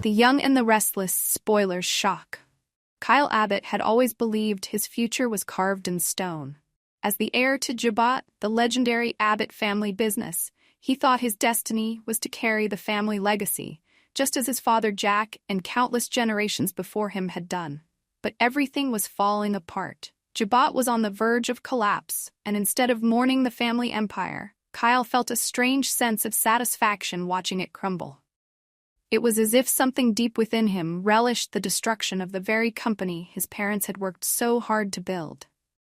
The Young and the Restless spoilers shock. Kyle Abbott had always believed his future was carved in stone. As the heir to Jabot, the legendary Abbott family business, he thought his destiny was to carry the family legacy, just as his father Jack and countless generations before him had done. But everything was falling apart. Jabot was on the verge of collapse, and instead of mourning the family empire, Kyle felt a strange sense of satisfaction watching it crumble. It was as if something deep within him relished the destruction of the very company his parents had worked so hard to build.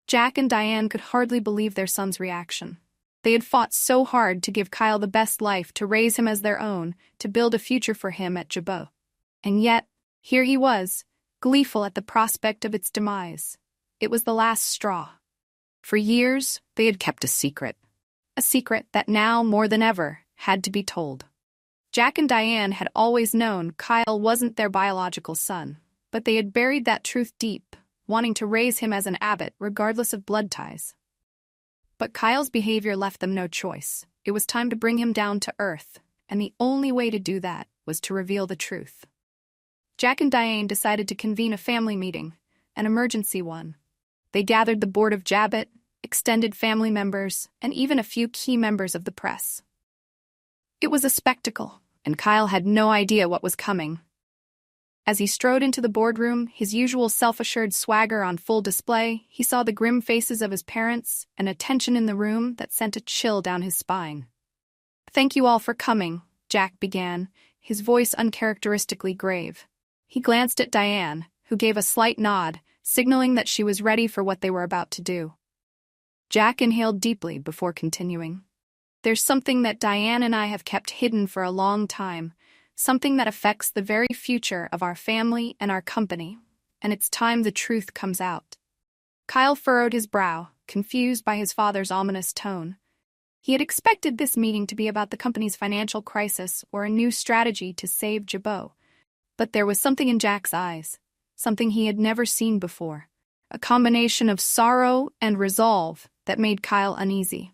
Jack and Diane could hardly believe their son's reaction. They had fought so hard to give Kyle the best life, to raise him as their own, to build a future for him at Jabot. And yet, here he was, gleeful at the prospect of its demise. It was the last straw. For years, they had kept a secret that now, more than ever, had to be told. Jack and Diane had always known Kyle wasn't their biological son, but they had buried that truth deep, wanting to raise him as an Abbott regardless of blood ties. But Kyle's behavior left them no choice. It was time to bring him down to earth, and the only way to do that was to reveal the truth. Jack and Diane decided to convene a family meeting, an emergency one. They gathered the board of Jabot, extended family members, and even a few key members of the press. It was a spectacle, and Kyle had no idea what was coming. As he strode into the boardroom, his usual self-assured swagger on full display, he saw the grim faces of his parents and a tension in the room that sent a chill down his spine. "Thank you all for coming," Jack began, his voice uncharacteristically grave. He glanced at Diane, who gave a slight nod, signaling that she was ready for what they were about to do. Jack inhaled deeply before continuing. "There's something that Diane and I have kept hidden for a long time, something that affects the very future of our family and our company, and it's time the truth comes out." Kyle furrowed his brow, confused by his father's ominous tone. He had expected this meeting to be about the company's financial crisis or a new strategy to save Jabot. But there was something in Jack's eyes, something he had never seen before, a combination of sorrow and resolve that made Kyle uneasy.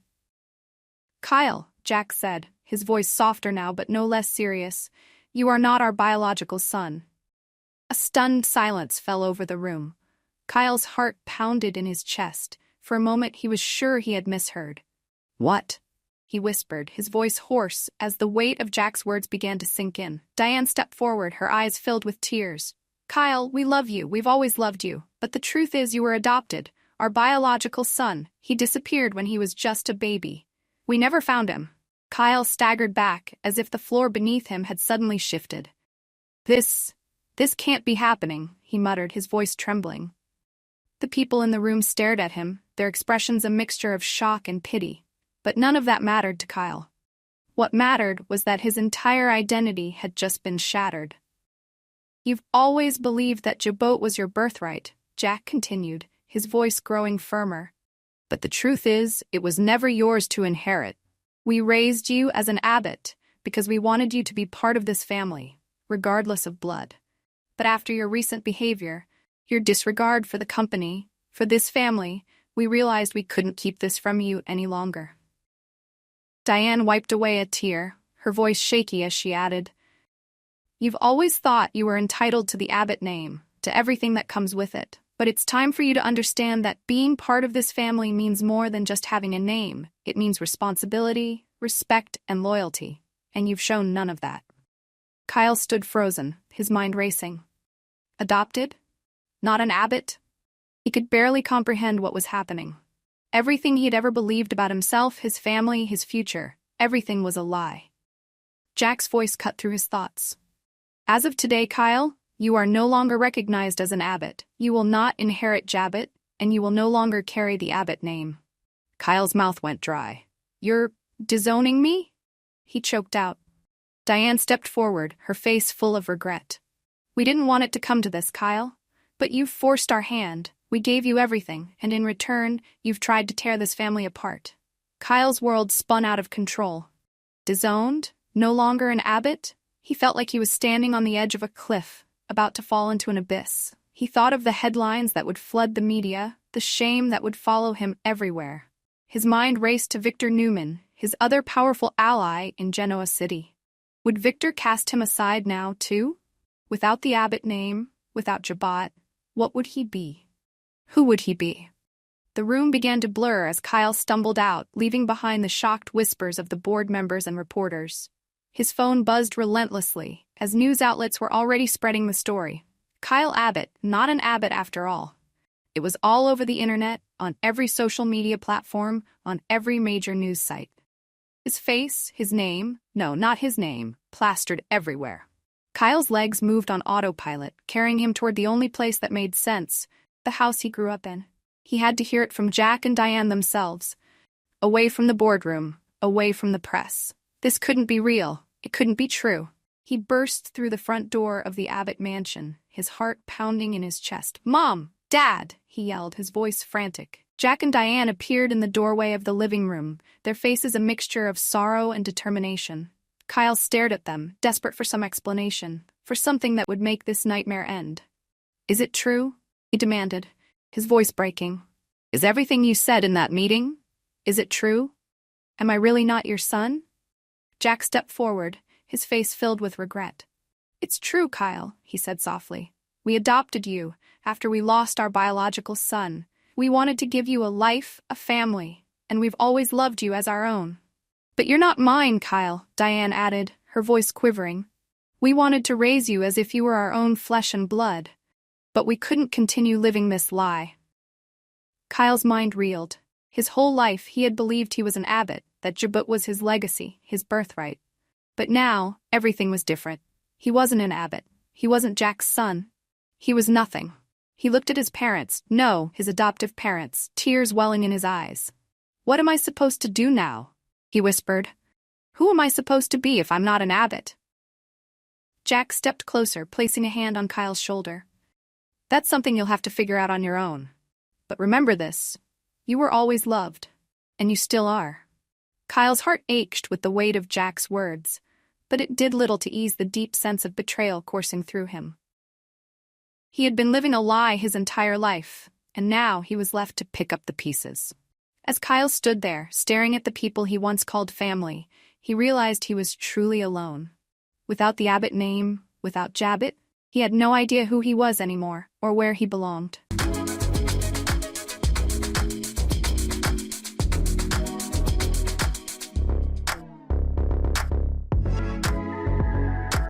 "Kyle," Jack said, his voice softer now but no less serious, "you are not our biological son." A stunned silence fell over the room. Kyle's heart pounded in his chest. For a moment he was sure he had misheard. "What?" he whispered, his voice hoarse as the weight of Jack's words began to sink in. Diane stepped forward, her eyes filled with tears. "Kyle, we love you, we've always loved you, but the truth is you were adopted. Our biological son, he disappeared when he was just a baby. We never found him." Kyle staggered back, as if the floor beneath him had suddenly shifted. This can't be happening," he muttered, his voice trembling. The people in the room stared at him, their expressions a mixture of shock and pity. But none of that mattered to Kyle. What mattered was that his entire identity had just been shattered. "You've always believed that Jabot was your birthright," Jack continued, his voice growing firmer. "But the truth is, it was never yours to inherit. We raised you as an Abbott because we wanted you to be part of this family, regardless of blood. But after your recent behavior, your disregard for the company, for this family, we realized we couldn't keep this from you any longer." Diane wiped away a tear, her voice shaky as she added, "You've always thought you were entitled to the Abbott name, to everything that comes with it. But it's time for you to understand that being part of this family means more than just having a name. It means responsibility, respect, and loyalty, and you've shown none of that." Kyle stood frozen, his mind racing. Adopted? Not an Abbott? He could barely comprehend what was happening. Everything he had ever believed about himself, his family, his future, everything was a lie. Jack's voice cut through his thoughts. "As of today, Kyle, you are no longer recognized as an Abbott. You will not inherit Jabot, and you will no longer carry the Abbott name." Kyle's mouth went dry. "You're disowning me?" he choked out. Diane stepped forward, her face full of regret. "We didn't want it to come to this, Kyle. But you've forced our hand. We gave you everything, and in return, you've tried to tear this family apart." Kyle's world spun out of control. Disowned? No longer an Abbott? He felt like he was standing on the edge of a cliff, about to fall into an abyss. He thought of the headlines that would flood the media, the shame that would follow him everywhere. His mind raced to Victor Newman, his other powerful ally in Genoa City. Would Victor cast him aside now, too? Without the Abbott name, without Jabot, what would he be? Who would he be? The room began to blur as Kyle stumbled out, leaving behind the shocked whispers of the board members and reporters. His phone buzzed relentlessly, as news outlets were already spreading the story. Kyle Abbott, not an Abbott after all. It was all over the internet, on every social media platform, on every major news site. His face, his name, no, not his name, plastered everywhere. Kyle's legs moved on autopilot, carrying him toward the only place that made sense, the house he grew up in. He had to hear it from Jack and Diane themselves. Away from the boardroom, away from the press. This couldn't be real. It couldn't be true. He burst through the front door of the Abbott mansion, his heart pounding in his chest. "Mom! Dad!" he yelled, his voice frantic. Jack and Diane appeared in the doorway of the living room, their faces a mixture of sorrow and determination. Kyle stared at them, desperate for some explanation, for something that would make this nightmare end. "Is it true?" he demanded, his voice breaking. "Is everything you said in that meeting? Is it true? Am I really not your son?" Jack stepped forward, his face filled with regret. "It's true, Kyle," he said softly. "We adopted you after we lost our biological son. We wanted to give you a life, a family, and we've always loved you as our own." "But you're not mine, Kyle," Diane added, her voice quivering. "We wanted to raise you as if you were our own flesh and blood. But we couldn't continue living this lie." Kyle's mind reeled. His whole life he had believed he was an Abbott, that Jabot was his legacy, his birthright. But now, everything was different. He wasn't an Abbott. He wasn't Jack's son. He was nothing. He looked at his parents, no, his adoptive parents, tears welling in his eyes. "What am I supposed to do now?" he whispered. "Who am I supposed to be if I'm not an Abbott?" Jack stepped closer, placing a hand on Kyle's shoulder. "That's something you'll have to figure out on your own. But remember this. You were always loved. And you still are." Kyle's heart ached with the weight of Jack's words, but it did little to ease the deep sense of betrayal coursing through him. He had been living a lie his entire life, and now he was left to pick up the pieces. As Kyle stood there, staring at the people he once called family, he realized he was truly alone. Without the Abbott name, without Jabot, he had no idea who he was anymore or where he belonged.